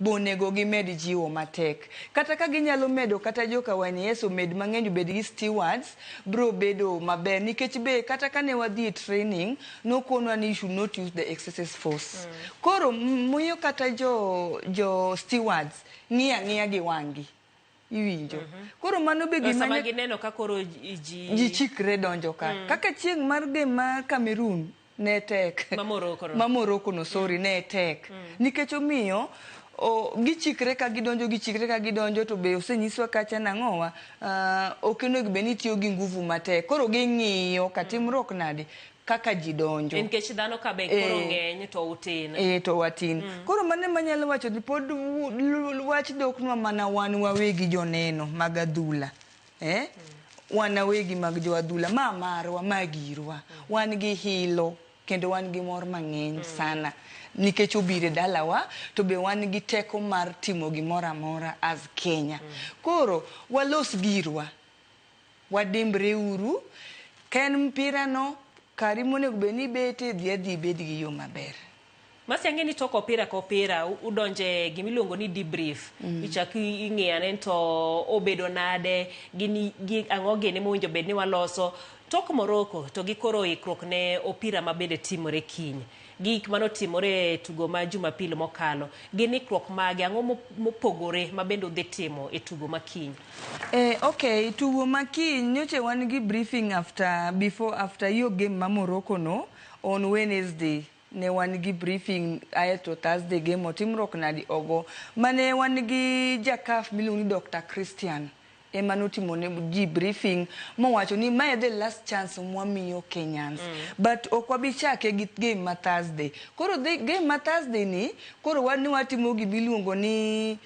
bonego gimed jiwo matek kata ka ginyalo medo kata joka wani yeso med mang'eny bed gi stewards bro bedo maber nikech be kata kane wadhi training no konwa ni you should not use the excessive force koro muyo kata jo stewards ng'iya gi wangi iwinjo koro mano be gima sama gineno ka koro ji chikre donjo ka kaka chieng' mar game mar Cameroon ne tek mamoroko no sorry ne tek nikech omiyo gichikre ka gidonjo to be osenyiswa kacha nang'owa ok onego bed ni tiyo gi nguvu matek koro ging'iyo katimruok nade kaka ji donjo nikech dhano ka be koro ng'eny to utin to watin koro mane manyalo wacho ni pod wach doknwa mana wan wawegi joneno mag adhula wan wawegi mag jo adhula marwa magirwa wan gi hilo kendo wan gi mor mang'eny sana nikech obire dalawa to be wan gi teko mar timo gimoro amora as Kenya koro walos girwa wadimbre uru ken mpira no kari monego be ni bete dhi bed gi yo maber Masiang'e ni toko opira ka opira udonje gimiluongo ni debrief ichaki ing'iyane to obedo nade gi ang'o gini mowinjo bed ni waloso tok Morocco to gi koro ikruok ne opira mabende timore kiny gik manotimore e tugo ma Jumapil mokalo gin ikruok mage ang'o mopogore ma bende udhi timo e tugo makiny? Okay, tugo makiny nyoche wan gi briefing after hiyo game ma Morocco no on Wednesday. Ne wan gi briefing aeto Thursday game otimruok nadi ogo mane wan gi jakaf miluongo ni Dr. Christian ema notimo ne ji briefing mowacho ni mae the last chance mwamiyo Kenyans but ok wabi chake gi game ma Thursday. Koro game ma Thursday ni koro wan watimo gimiluongo ni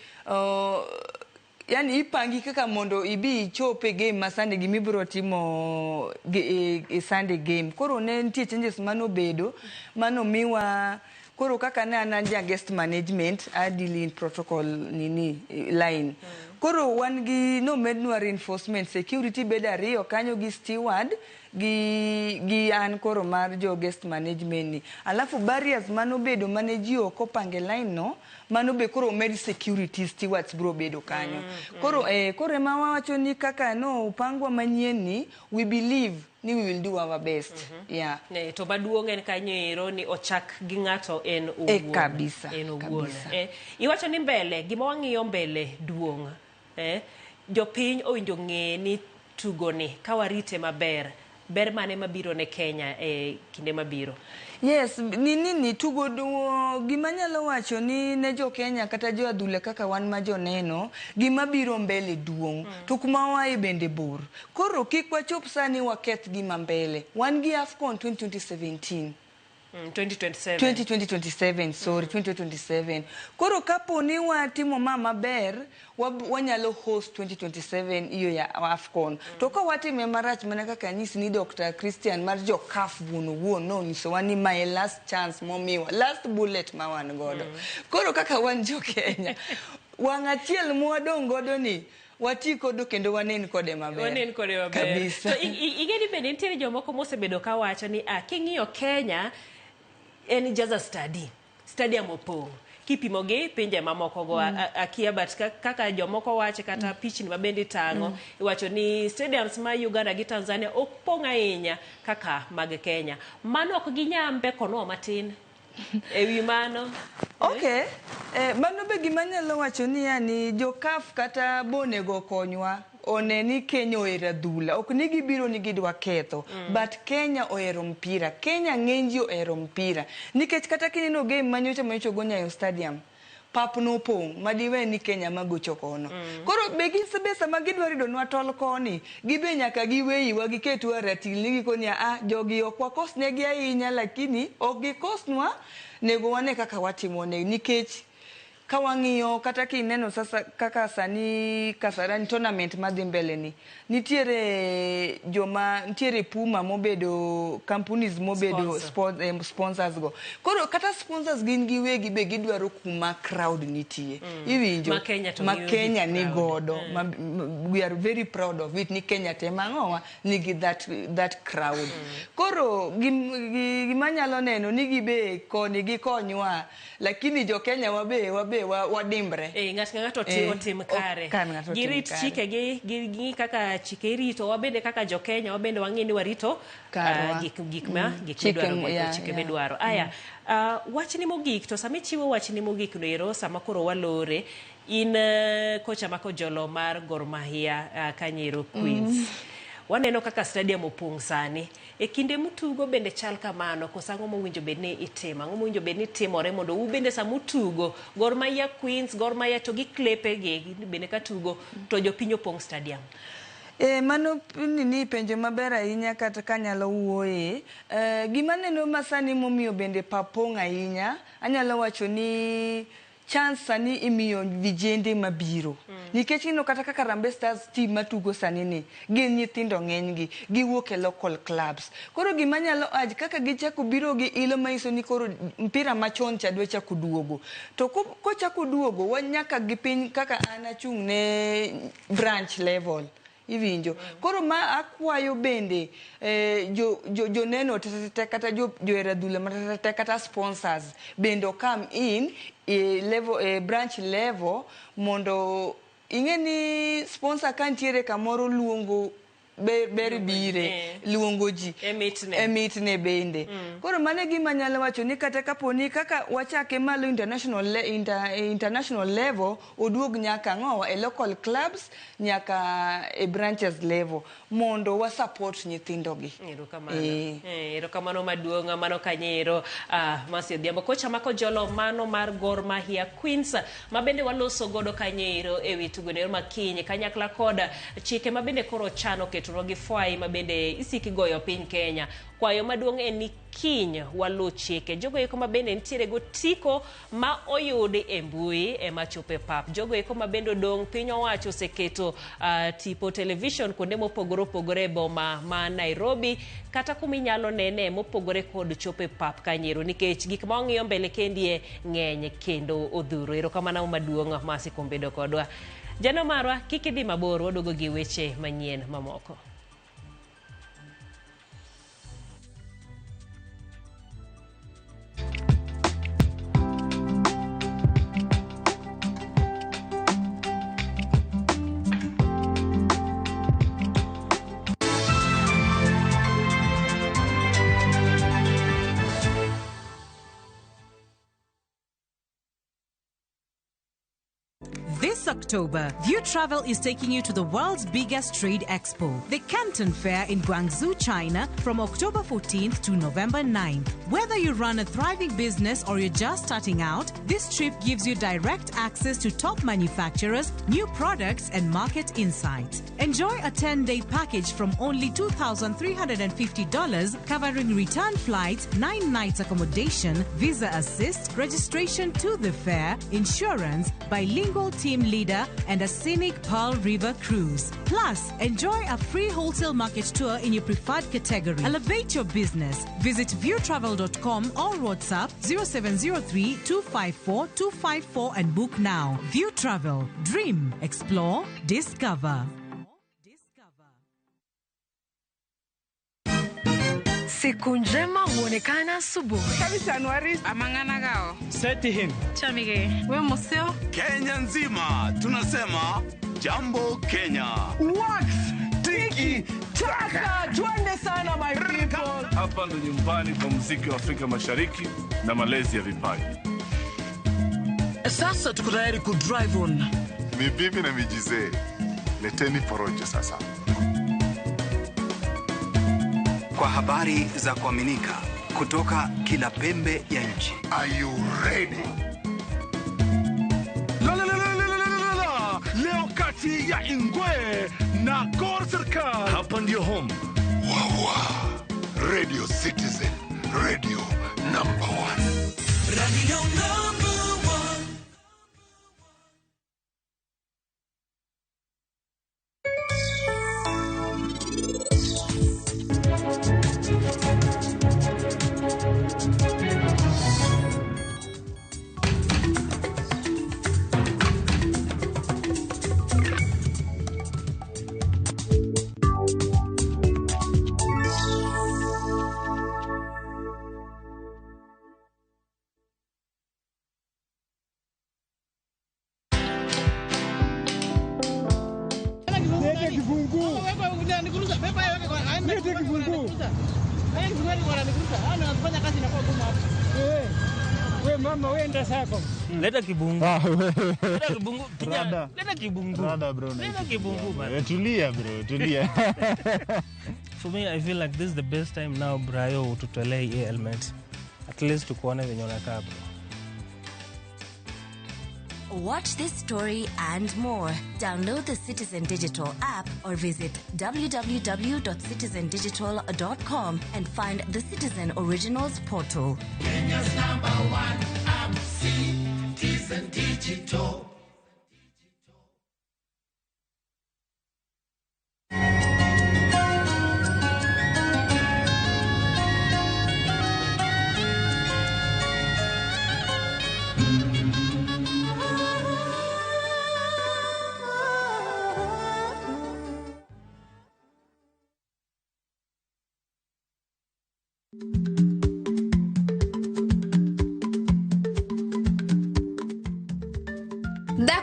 yani ipangi kaka mondo ibi ichope game ma Sunday gimibiro timo Sunday game. Koro ne nitie changes manobedo manomiwa koro kaka ne ananja guest management adili protocol nini line. Koro wan gi no mednwa reinforcement security bed ariyo kanyo gi steward gi an koro mar jo guest management ni. Alafu barriers manobedo mane ji ok opange line no manobe koro med security stewards bro bedo kanyo. Koro ma wacho ni kaka no upangwa manyien ni we believe ni we will do our best. Yeah. Ne to maduong' en kanyo ero ni ochak gi ng'ato en owuon. Kabisa. En owuon. Iwacho ni mbele gima wang'iyo mbele duong'. Jopiny owinjo ng'e ni tugo ni kawarite maber ber mane mabiro ne Kenya e kinde mabiro. Yes, ni tugo gima nyalo wacho ni ne jo Kenya kata jo adhula kaka wan ma joneno gima biro mbele duong'. To kuma wae bende bor. Koro kik wachop sani waketh gima mbele. Wan gi AFCON 2017. 2027 sorry 2027. Koro kapo ni watimo maber wanyalo host 2027 iyo ya AFCON. To ka watime marach mana kaka nyisi ni Dr. Christian mar jo CAF wuon no niso wani my last chance momiwa last bullet ma wan godo. Koro kaka wan jo Kenya wang' achiel mwadong' godo ni wati kodo kendo wanen kode maber. Wanen kode maber. Kabisa. To igeni bende nitiere jomoko mosebedo ka wacho ni king'iyo Kenya en jaza stadium opong' kipimo gi pinje mamoko go akia but kaka jomoko wache kata pichni mabende tang'o iwacho ni stadiums ma Uganda gi Tanzania opong' ahinya kaka mag Kenya. Mano ok ginyambe kono matin ewi mano. Okay. Mano be gima nyalo wacho ni yani jo CAF kata bonego konywa one ni Kenya ohero adhula. Ok ni gibiro ni gidwa ketho. But Kenya ohero mpira. Kenya ng'eny ji ohero mpira. Nikech kata kineno game manyocha go Nyayo Stadium. Pap no pong' madiwe ni Kenya magocho kono. Koro be gisebe sama gidwa rido nwa tol koni. Gibe nyaka giweyiwa giketwa ratil ni gikoni jogi ok wakosnegi ahinya lakini ok gikosnwa nego wane kaka watimo ne nikech kawang'iyo kata kineno sasa kaka sani Kasarani tournament madhi mbele ni nitiere Puma mobedo companies mobedo sponsors go. Koro kata sponsors gin giwegi be gidwaro kuma crowd nitie. Iwinjo ma Kenya ni godo. We are very proud of it ni Kenya tema ng'owa nigi that crowd. Koro gima nyalo neno ni gibe koni gikonywa lakini jo Kenya wabe wadimbre. Ng'ato otim kare. Girit chike gi kaka chike irito wabende kaka jo Kenya wabende wang'eni warito gik midwaro chike midwaro. Wachni mogik to sami chiwo wachni mogik no ero sama koro walore in kocha mako jolo mar Gor Mahia Kanyero Queens. Waneno kaka stadium opong' sani. E kinde mutugo bende chal kamano kosa ang'o mowinjo bedni itimo ang'o mowinjo bedni timore mondo ubende samutugo Gor Mahia Queens Gor Mahia to gi klepe gi bende ka tugo to jopiny opong' stadium. Mano ni penjo maber ahinya kata kanyalo wuoye. Gima neno masani momiyo bende papong' ahinya anyalo wacho ni chance sani imiyo vijende mabiro. Nikech ino kata kaka Harambee Stars team matugo sani ni gin nyithindo ng'eny giwuok e local clubs. Koro gima nyalo kaka gichako biro gi ilo maiso ni koro mpira machon cha dwe chako duogo. To kochako duogo wanyaka gipiny kaka anachung' ne branch level. Iwinjo. Koro ma akwayo bende jo neno kata jo eradhula matata kata sponsors bendo come in level branch level mondo ing'eni sponsor kantiere kamoro luongo ber bire luongo ji emitne bende koro mane gima nyalo wacho ni kata kaponi kaka wachake malo international level oduog nyaka ng'owa e local clubs nyaka e branches level mondo wa support nyithindogi. Erokamano maduong' mano kanyero Masi Odhiambo kocha mako jolo mano mar Gor Mahia Queens mabende waloso godo kanyero ewi tugo ne makiny kanyakla koda chike mabende koro chano ketro gi fwai mabende isiki goyo piny Kenya. Kwayo maduong' en ni kiny walu chike jogo eko mabende nitiere go tiko ma oyudi e mbui ema chope pap jogo eko mabende dong piny owacho oseketo tipo television kuonde mopogore opogore boma ma Nairobi kata kuminyalo nene mopogore kod chope pap kanyero nikech gik ma ong'iyo mbele kendie ng'eny kendo odhuro. Erokamano maduong' Masi kuom bedo kodwa. Jano marwa kik idhi mabor wadogo gi weche manyien mamoko. This October, View Travel is taking you to the world's biggest trade expo, the Canton Fair in Guangzhou, China, from October 14th to November 9th. Whether you run a thriving business or you're just starting out, this trip gives you direct access to top manufacturers, new products, and market insights. Enjoy a 10-day package from only $2,350, covering return flights, 9 nights accommodation, visa assist, registration to the fair, insurance, bilingual team leader, and a scenic Pearl River cruise. Plus, enjoy a free wholesale market tour in your preferred category. Elevate your business. Visit viewtravel.com or WhatsApp 0703-254-254 and book now. View Travel. Dream. Explore. Discover. Siku njema huonekana asubuhi. Kabisa Anuari. Amangana gao. Seti him. Chamige. We museo. Kenya nzima tunasema jambo Kenya. Wax. Tiki. Taka. Twende sana my people. Hapa ndo nyumbani kwa muziki wa Afrika Mashariki na malezi ya vipaji. Sasa tuko tayari ku drive on. Mibibi na mijize. Leteni porojo sasa. Kwa habari za kuaminika kutoka kila pembe ya nchi. Are you ready? Leo kati ya Ingwe na Gor Serikali. Hapa ndio home. Wawa. Radio Citizen. Radio number 1. Radio number 1. Leta kibungu. Leta kibungu. Leta kibungu. Rada bro. Leta kibungu man. Tulia bro, tulia. For me, I feel like this is the best time now, Brayo, to tolee helmet. At least to kuone venye unakaa bro. Watch this story and more. Download the Citizen Digital app or visit www.citizendigital.com and find the Citizen Originals portal. Kenya's #1 app, Citizen Digital.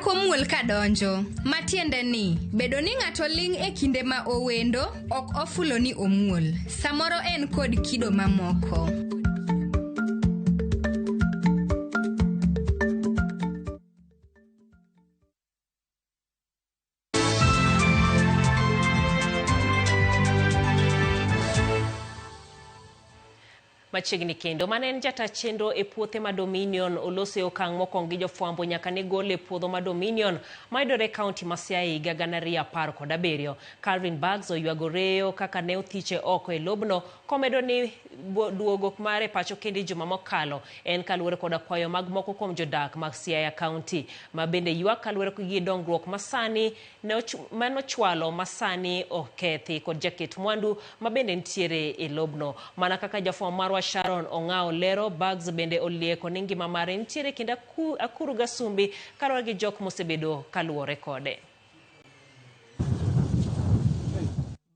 Nyako muol kadonjo, matiende ni, bedo ni ng'ato ling' e kinde ma owendo, ok ofulo ni omuol. Samoro en kod kido mamoko. Machiegni kendo mane en jata chenro e puothe ma Dominion olose okang' mokwongo gi jofwambo nyaka ne gole puodho ma Dominion maidore kaunti ma Siaya higa 2017. Calvin Bags oywago reyo kaka ne othiche oko e lobno komedo ni duogo mare pacho kendi juma mokalo en kaluwore koda kwayo mag moko kuom jodak mag Siaya County ma bende ywak kaluwore gi dongruok masani manochwalo masani okethi kod jaket mwandu ma bende ntiere e lobno. Mana kaka jafwambo marwa Sharon Ong'ao lero, Bags bende olieko ni ngima mare ntiere kendo akuru gasumbi kaluwore gi jok mosebedo kaluwore kode.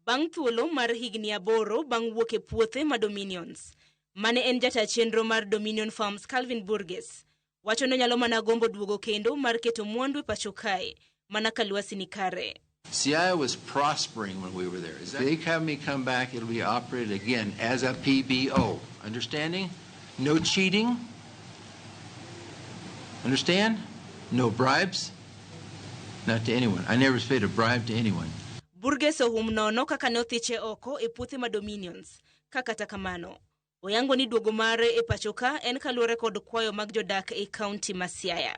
Bang' thuolo mar higni 8 bang' wuok e puothe ma Dominions, mane en jata chenro mar Dominion Farms Calvin Burgess wacho no nyalo mana gombo duogo kendo mar keto mwandu e pacho kae mana kaluasi ni kare. Siaya was prospering when we were there. If they have me come back, it'll be operated again as a PBO. Understanding? No cheating. Understand? No bribes. Not to anyone. I never paid a bribe to anyone. Burgess ohum nono kaka ne othiche oko e puothe ma Dominions. Kaka takamano. Oyango ni duogo mare e pachoka en kaluwore kod kwayo mag jodak e county ma Siaya.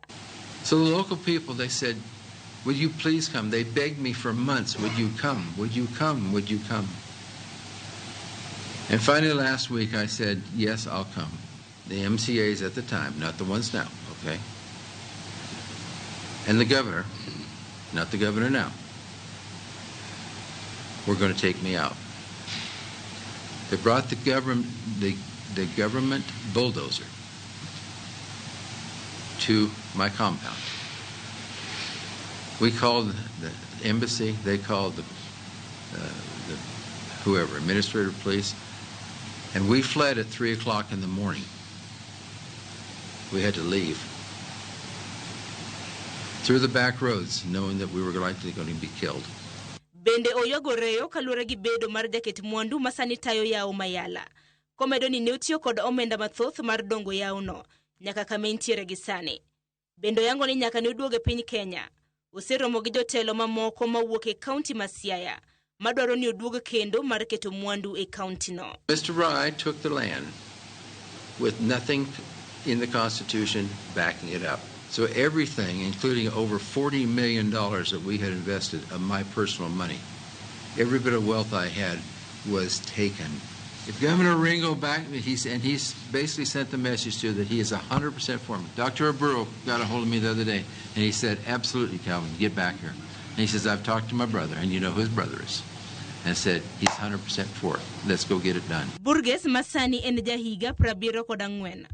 So the local people, they said, would you please come? They begged me for months. Would you come? Would you come? Would you come? And finally last week I said, yes, I'll come. The MCAs at the time, not the ones now, okay? And the governor, not the governor now, were going to take me out. They brought the government bulldozer to my compound. We called the embassy, they called the whoever, administrative police, and we fled at 3 o'clock in the morning. We had to leave through the back roads, knowing that we were likely going to be killed. Bende oyogo reyo kaluwore gi bedo mar jaket mwandu masani tayo yawo mayala. Komedo ni ne otiyo kod omenda mathoth mar dongo yawo no, nyaka kama entiere gi sani. Bende yango ni nyaka ne oduoge piny Kenya. Oseromo gi jotelo mamoko mawuok e county ma Siaya madwaro ni oduog kendo mar keto mwandu e county no. Mr. Rye took the land with nothing in the Constitution backing it up. So everything, including over $40 million that we had invested of my personal money, every bit of wealth I had was taken. If Governor Ringo backed me, he's basically sent the message to that he is 100% for me. Dr. Abreu got a hold of me the other day, and he said, absolutely, Calvin, get back here. And he says, I've talked to my brother, and you know who his brother is. And said, he's 100% for it. Let's go get it done. Burgess masani en jahiga 74.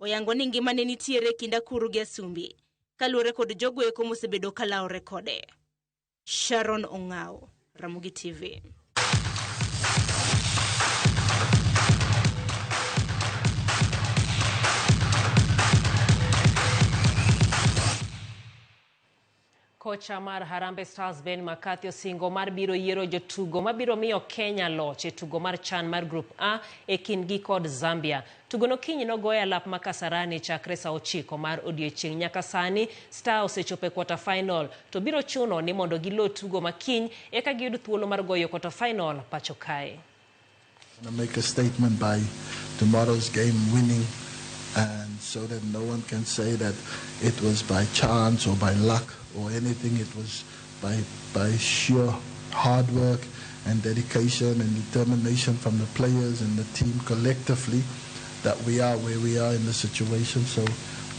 Oyango ni ngima ne nitiere kinda kuru gi Asumbi. Kaluwore kod jogo eko mosebedo kalawore kode. Sharon Ong'ao, Ramogi TV. Kocha mar Harambee Stars Ben McCarthy osingo mar biro yiero jotugo mabiro miyo Kenya loch e tugo mar CHAN mar Group A e kindgi kod Zambia. Tugo no kiny nogoye alap ma Kasarani chakre saa 9 mar odiechieng' nyaka sani Star osechopo e quarter final to biro chuno ni mondo gilo tugo makiny eka giyud thuolo mar goyo quarter final pacho kae. I'm going to make a statement by tomorrow's game winning, and so that no one can say that it was by chance or by luck or anything. It was by sheer hard work and dedication and determination from the players and the team collectively that we are where we are in the situation. So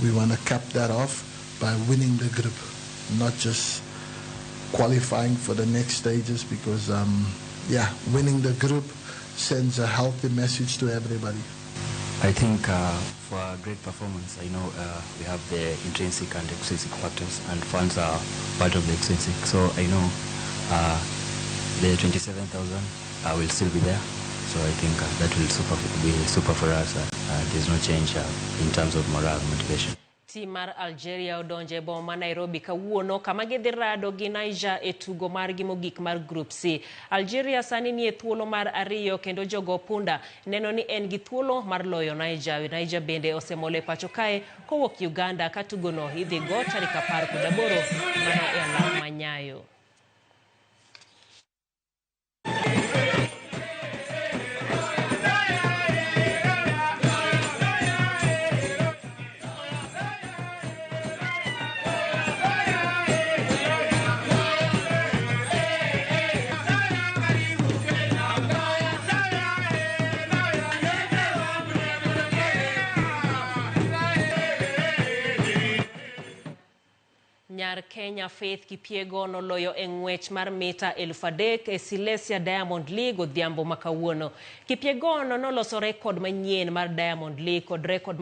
we want to cap that off by winning the group, not just qualifying for the next stages, because winning the group sends a healthy message to everybody. I think for a great performance, I know we have the intrinsic and extrinsic factors, and fans are part of the extrinsic. So I know the 27,000 will still be there. So I think that will be super for us. There's no change in terms of morale and motivation. Tim mar Algeria odonje boma Nairobi kawuono kama gidhi rado gi Niger e tugo margi mogik mar Group C. Algeria sani ni e thuolo mar 2 kendo jogo punda neno ni en gi thuolo mar loyo Niger. Niger bende osemole pacho kae kowuok Uganda ka tugono idhi go tarik 18 mano e alama Manyayo. Nyar Kenya Faith Kipyegon noloyo e ng'wech mar mita 3,000 e Silesia Diamond League odhiambo makawuono. Kipyegon noloso rekod manyien mar Diamond League kod rekod